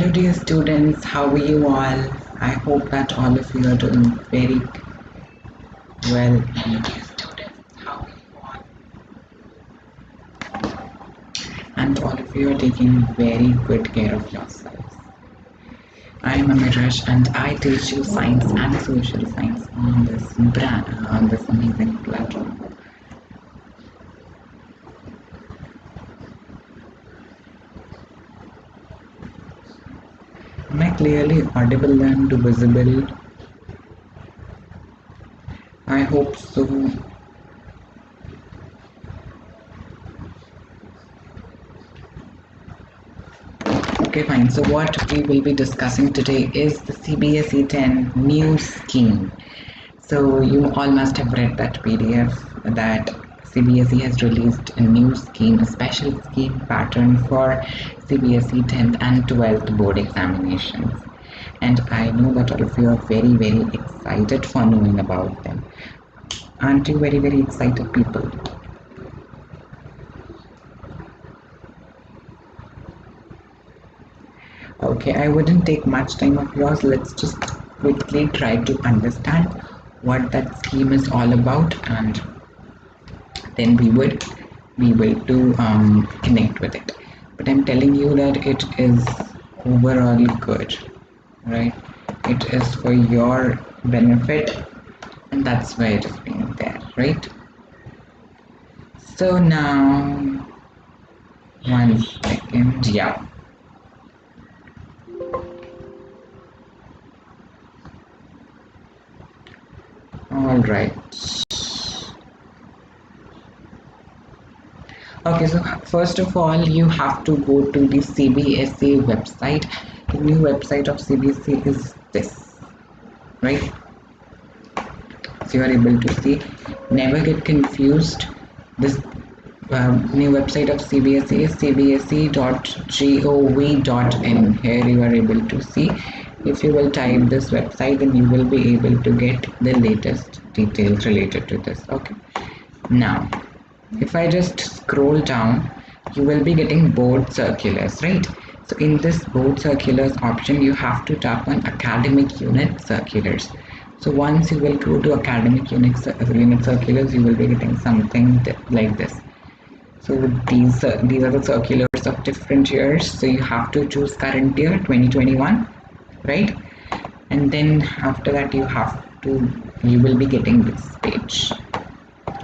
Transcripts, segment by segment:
Hello dear students, how are you all? I hope that all of you are doing very well. Hello dear students, how are you all? And all of you are taking very good care of yourselves. I am Amirash and I teach you science and social science on this amazing platform. Am I clearly audible and visible? I hope so. Okay, fine. So what we will be discussing today is the CBSE 10 new scheme. So you all must have read that PDF that CBSE has released a new scheme, a special scheme pattern for CBSE 10th and 12th board examinations. And I know that all of you are very, very excited for knowing about them. Aren't you very, very excited people? Okay, I wouldn't take much time of yours. Let's just quickly try to understand what that scheme is all about, and then we will to connect with it. But I'm telling you that it is overall good, right? It is for your benefit, and that's why it is being there, right? So now, 1 second, yeah. All right. Okay, so first of all, you have to go to the CBSE website. The new website of CBSE is this, right? So you are able to see. Never get confused. This new website of CBSE is cbse.gov.in. Here you are able to see. If you will type this website, then you will be able to get the latest details related to this. Okay. Now, if I just scroll down, you will be getting board circulars, right? So in this board circulars option, you have to tap on academic unit circulars. So once you will go to academic unit circulars, you will be getting something like this. So these are the circulars of different years. So you have to choose current year 2021, right? And then after that you will be getting this page.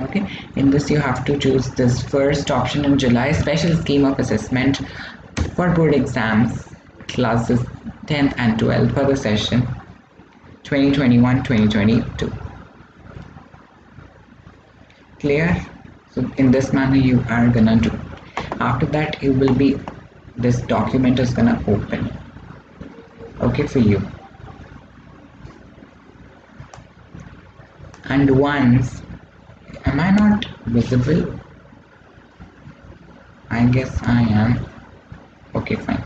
Okay, in this you have to choose this first option in July, special scheme of assessment for board exams classes 10th and 12th for the session 2021-2022. Clear? So in this manner you are gonna do. After that you will be, this document is gonna open, okay, for you. And once, am I not visible? I guess I am. Okay, fine.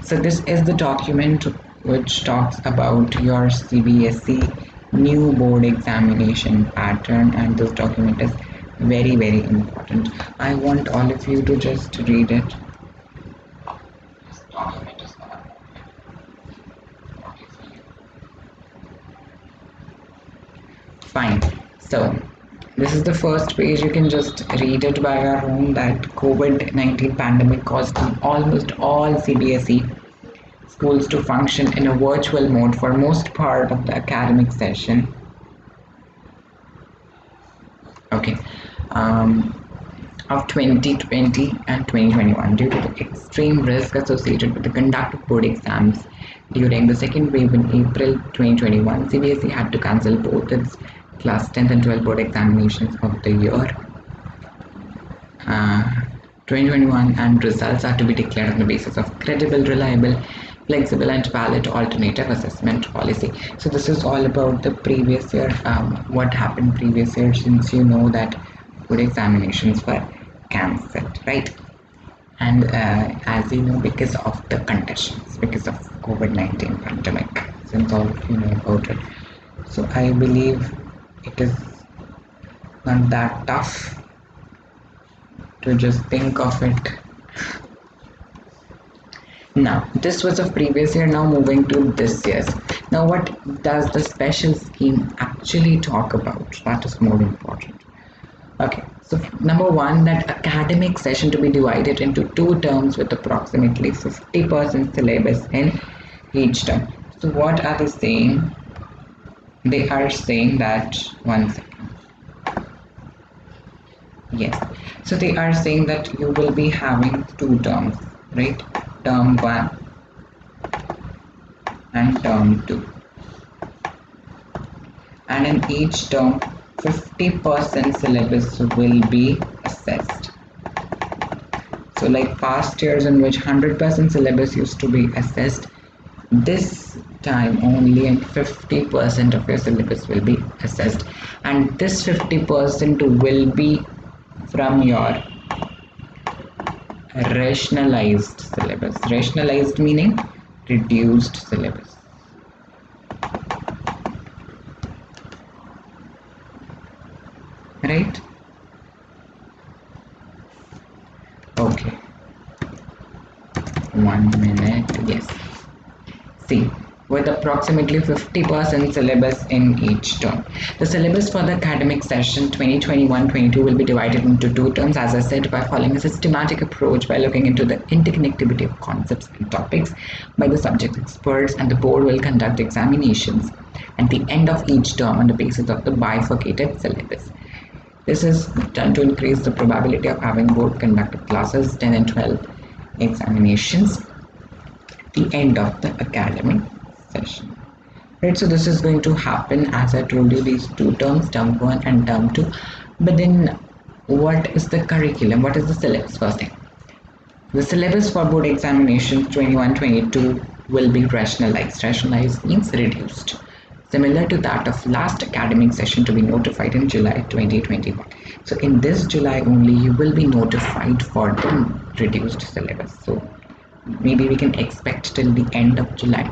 So this is the document which talks about your CBSE new board examination pattern, and this document is very, very important. I want all of you to just read it. This document is gonna okay for you. Fine. So this is the first page. You can just read it by your own, that COVID-19 pandemic caused almost all CBSE schools to function in a virtual mode for most part of the academic session. Okay. Of 2020 and 2021 due to the extreme risk associated with the conduct of board exams during the second wave in April 2021. CBSE had to cancel both its class 10th and 12th board examinations of the year 2021, and results are to be declared on the basis of credible, reliable, flexible and valid alternative assessment policy. So this is all about the previous year, what happened previous year, since you know that board examinations were cancelled, right? And as you know, because of the conditions, because of COVID-19 pandemic, since all of you know about it. So I believe it is not that tough to just think of it. Now, this was of previous year, now moving to this year's. Now, what does the special scheme actually talk about? That is more important. Okay, so number one, that academic session to be divided into two terms with approximately 50% syllabus in each term. So, what are they saying? They are saying that, one second. Yes, so they are saying that you will be having two terms, right? Term 1 and term 2, and in each term 50% syllabus will be assessed. So like past years in which 100% syllabus used to be assessed, this time only and 50% of your syllabus will be assessed, and this 50% will be from your rationalized syllabus. Rationalized meaning reduced syllabus. Right? Okay. 1 minute. Yes. See, with approximately 50% syllabus in each term. The syllabus for the academic session 2021-22 will be divided into two terms, as I said, by following a systematic approach by looking into the interconnectivity of concepts and topics by the subject experts, and the board will conduct examinations at the end of each term on the basis of the bifurcated syllabus. This is done to increase the probability of having board conducted classes 10 and 12 examinations at the end of the academic session. Right, so this is going to happen, as I told you, these two terms, term 1 and term 2. But then what is the curriculum? What is the syllabus? First thing, the syllabus for board examinations 21-22 will be rationalized. Rationalized means reduced, similar to that of last academic session to be notified in July 2021. So in this July only you will be notified for the reduced syllabus. So maybe we can expect till the end of July.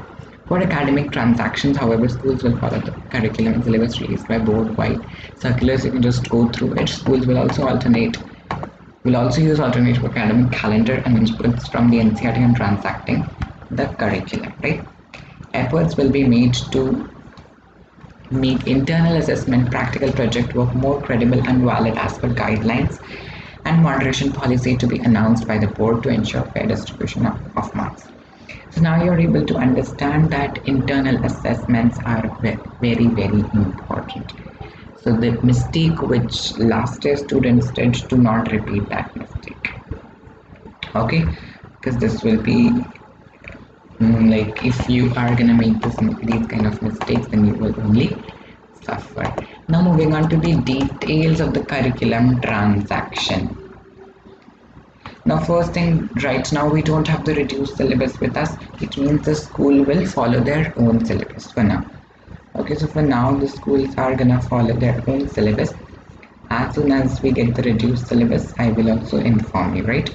For academic transactions, however, schools will follow the curriculum and syllabus released by board-wide circulars. You can just go through it. Schools will also use alternative academic calendar and inputs from the NCERT and transacting the curriculum, right? Efforts will be made to make internal assessment practical project work more credible and valid as per guidelines, and moderation policy to be announced by the board to ensure fair distribution of marks. So now you're able to understand that internal assessments are very, very important. So the mistake which last year students did, do not repeat that mistake. Okay, because this will be like, if you are gonna make these kind of mistakes, then you will only suffer. Now moving on to the details of the curriculum transaction. Now first thing, right now we don't have the reduced syllabus with us, which means the school will follow their own syllabus for now. Okay, so for now the schools are gonna follow their own syllabus. As soon as we get the reduced syllabus, I will also inform you, right?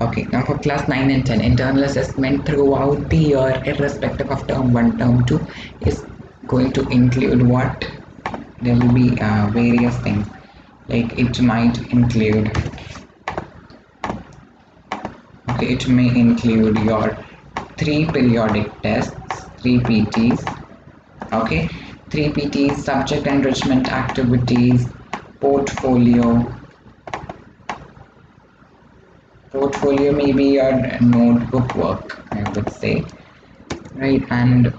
Okay, now for class 9 and 10, internal assessment throughout the year, irrespective of term 1, term 2, is going to include what? There will be various things, like it might include, okay, it may include your 3 periodic tests, 3 PTs, okay, 3 PTs, subject enrichment activities, portfolio may be your notebook work, I would say, right? And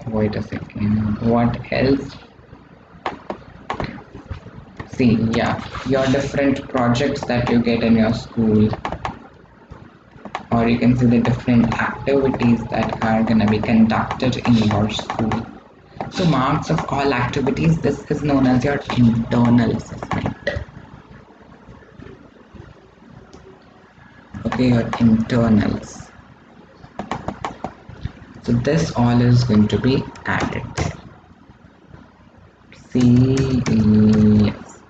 wait a second, what else? See, yeah, your different projects that you get in your school, or you can see the different activities that are going to be conducted in your school. So marks of all activities, this is known as your internal assessment. Okay, your internals. So this all is going to be added there. See, yes.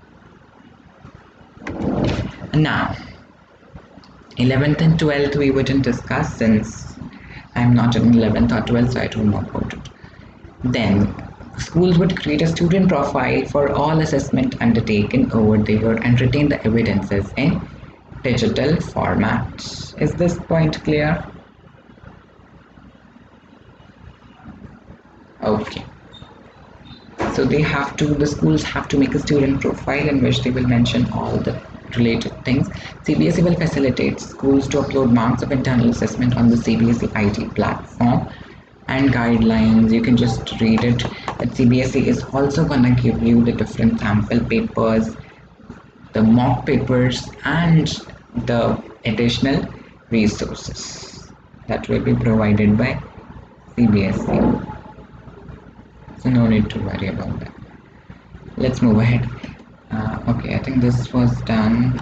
Now 11th and 12th we wouldn't discuss, since I'm not in 11th or 12th, so I don't know about it. Then schools would create a student profile for all assessment undertaken over the year and retain the evidences in digital format. Is this point clear? Okay, so the schools have to make a student profile in which they will mention all the related things. CBSE will facilitate schools to upload marks of internal assessment on the CBSE IT platform and guidelines. You can just read it. That CBSE is also gonna give you the different sample papers, the mock papers, and the additional resources that will be provided by CBSE. So no need to worry about that. Let's move ahead. Okay, I think this was done.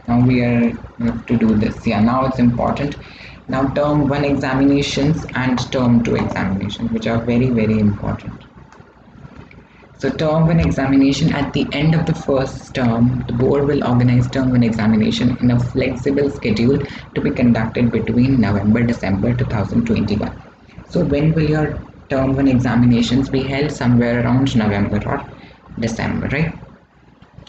Now we have to do this. Yeah, now it's important. Now term 1 examinations and term 2 examinations, which are very, very important. So term 1 examination, at the end of the first term, the board will organize term 1 examination in a flexible schedule to be conducted between November-December 2021. So when will your term 1 examinations be held? Somewhere around November or December, right?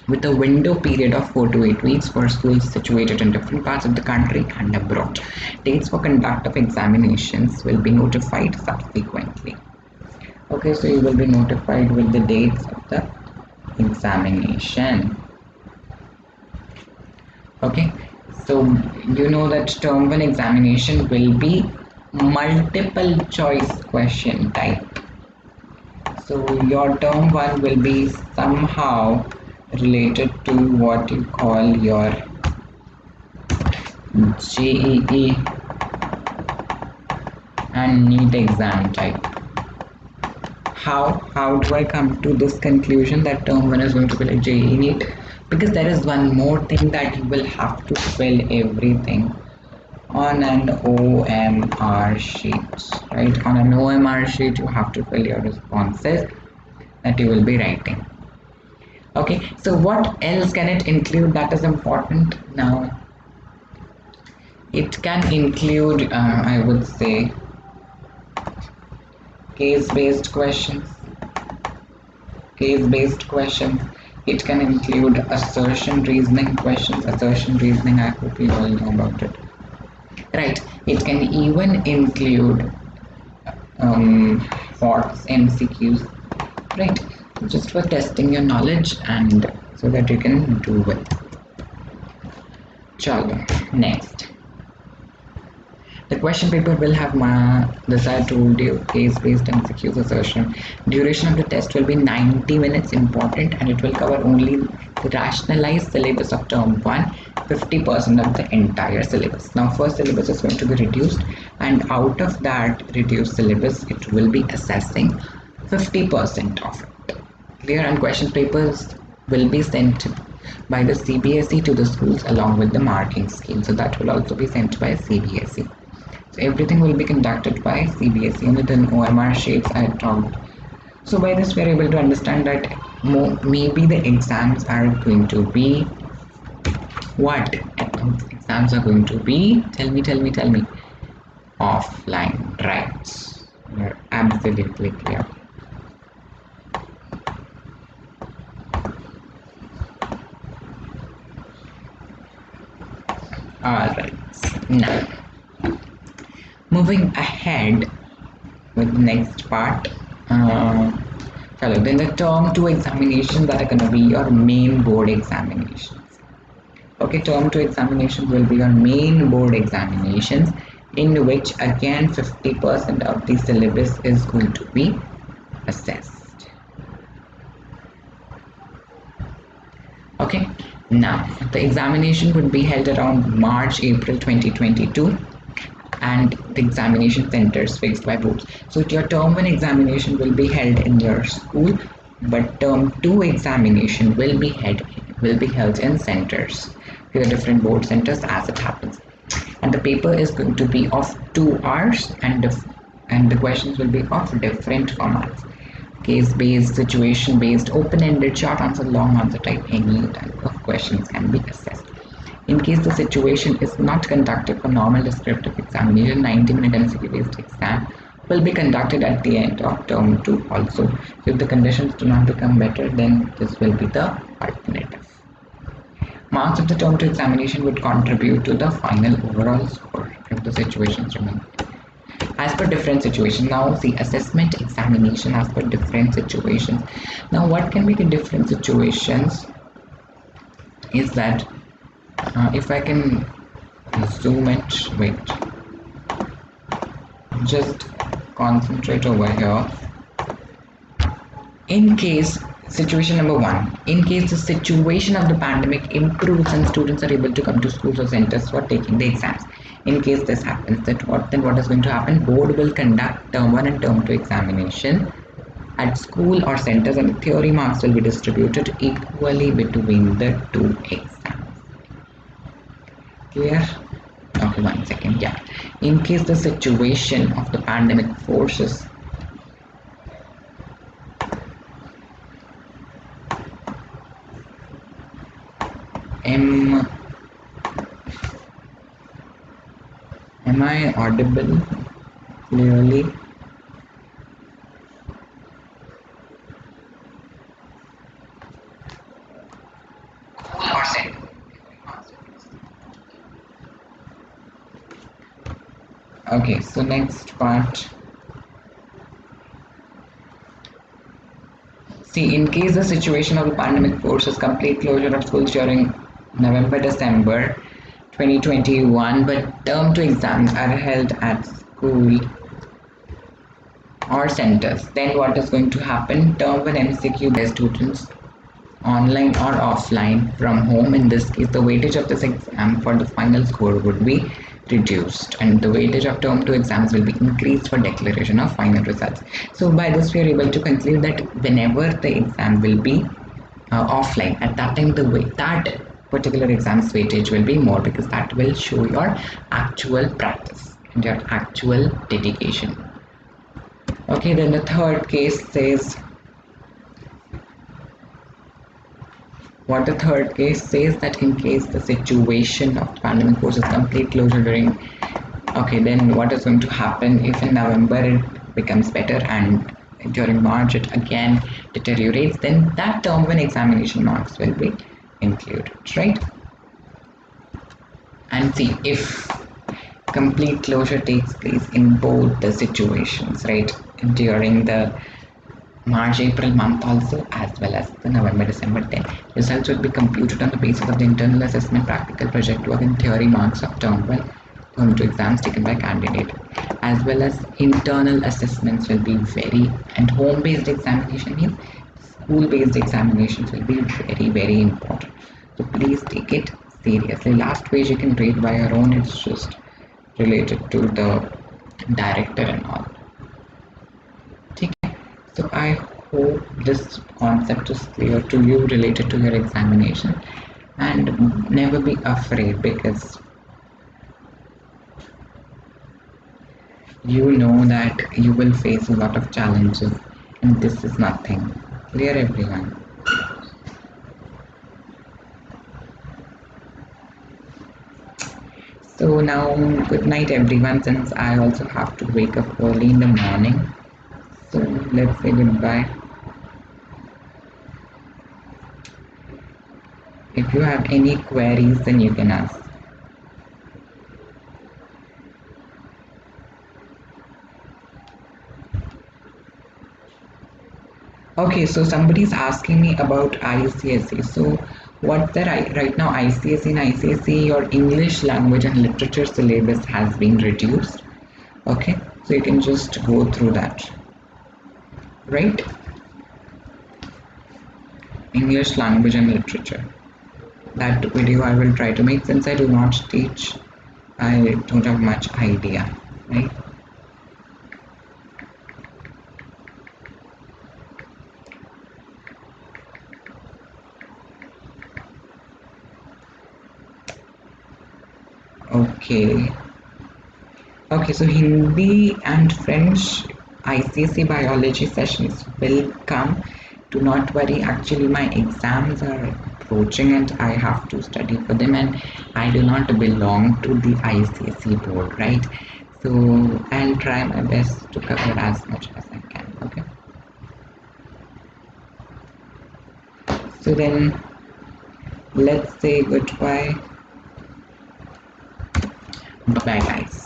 With a window period of 4 to 8 weeks for schools situated in different parts of the country and abroad. Dates for conduct of examinations will be notified subsequently. Okay, so you will be notified with the dates of the examination. Okay, so you know that term 1 examination will be multiple choice question type. So your term 1 will be somehow related to what you call your JEE and NEET exam type. How do I come to this conclusion that term 1 is going to be like JEE NEET? Because there is one more thing, that you will have to fill everything on an OMR sheet, right? On an OMR sheet you have to fill your responses that you will be writing. Okay, so what else can it include that is important? Now it can include I would say case-based questions. It can include assertion reasoning questions. Assertion reasoning, I hope you all know about it, right? It can even include FORTs, MCQs, right? Just for testing your knowledge and so that you can do well. Chalo, next. The question paper will have this I told you, case-based MCQs, assertion. Duration of the test will be 90 minutes, important, and it will cover only the rationalized syllabus of term 1, 50% of the entire syllabus. Now first syllabus is going to be reduced, and out of that reduced syllabus it will be assessing 50% of it. Clear? And question papers will be sent by the CBSE to the schools along with the marking scheme. So that will also be sent by CBSE. So everything will be conducted by CBSE and within OMR sheets I talked. So by this we are able to understand that maybe the exams are going to be what? Exams are going to be, tell me. Offline, right? You're absolutely clear. Alright, now moving ahead with the next part. Then the term 2 examinations that are going to be your main board examinations. Okay, term 2 examinations will be your main board examinations, in which again 50% of the syllabus is going to be assessed. Okay, now the examination would be held around March-April 2022, and the examination centers fixed by boards. So your term 1 examination will be held in your school, but term 2 examination will be held in centers, the different board centers as it happens. And the paper is going to be of 2 hours, and the questions will be of different formats: case-based, situation-based, open-ended, short answer, long answer type. Any type of questions can be assessed. In case the situation is not conducted for normal descriptive examination, 90-minute MCQ-based exam will be conducted at the end of term 2 also. If the conditions do not become better, then this will be the alternative. Marks of the term 2 examination would contribute to the final overall score if the situations remain. as per different situations. Now see, assessment examination as per different situations. Now what can be the different situations is that if I can zoom it, wait, just concentrate over here. In case situation number one, in case the situation of the pandemic improves and students are able to come to schools or centers for taking the exams, in case this happens, then what is going to happen? Board will conduct term 1 and term 2 examination at school or centers, and the theory marks will be distributed equally between the two exams. Clear? Okay, 1 second. Yeah, in case the situation of the pandemic forces am I audible clearly? Okay, so next part. See, in case the situation of the pandemic forces complete closure of schools during November-December 2021, but term 2 exams are held at school or centers, then what is going to happen? Term 1 MCQ by students online or offline from home. In this case, the weightage of this exam for the final score would be reduced, and the weightage of term 2 exams will be increased for declaration of final results. So by this we are able to conclude that whenever the exam will be offline, at that time the way that particular exam's weightage will be more, because that will show your actual practice and your actual dedication. Okay, then the third case says, what the third case says, that in case the situation of the pandemic forces complete closure during, okay, then what is going to happen if in November it becomes better and during March it again deteriorates, then that term 1 examination marks will be included, right? And see, if complete closure takes place in both the situations, right, during the March-April month also, as well as the November-December, then results would be computed on the basis of the internal assessment, practical project work and theory marks of term 1, term 2 exams taken by candidate, as well as internal assessments will be and home-based examination means school-based examinations will be very important. So please take it seriously. Last page you can read by your own, it's just related to the director and all. So I hope this concept is clear to you related to your examination, and never be afraid, because you know that you will face a lot of challenges and this is nothing. Clear, everyone? So now good night everyone, since I also have to wake up early in the morning. So let's say goodbye. If you have any queries, then you can ask. Okay, so somebody's asking me about ICSE. So what the right now ICSE and ICSE, your English language and literature syllabus has been reduced. Okay, so you can just go through that. Right? English language and literature. That video I will try to make, since I do not teach. I don't have much idea, right? Okay. Okay, so Hindi and French ICSE biology sessions will come. Do not worry, actually my exams are approaching and I have to study for them, and I do not belong to the ICSE board, right? So I'll try my best to cover as much as I can. Okay, so then let's say goodbye. Bye guys.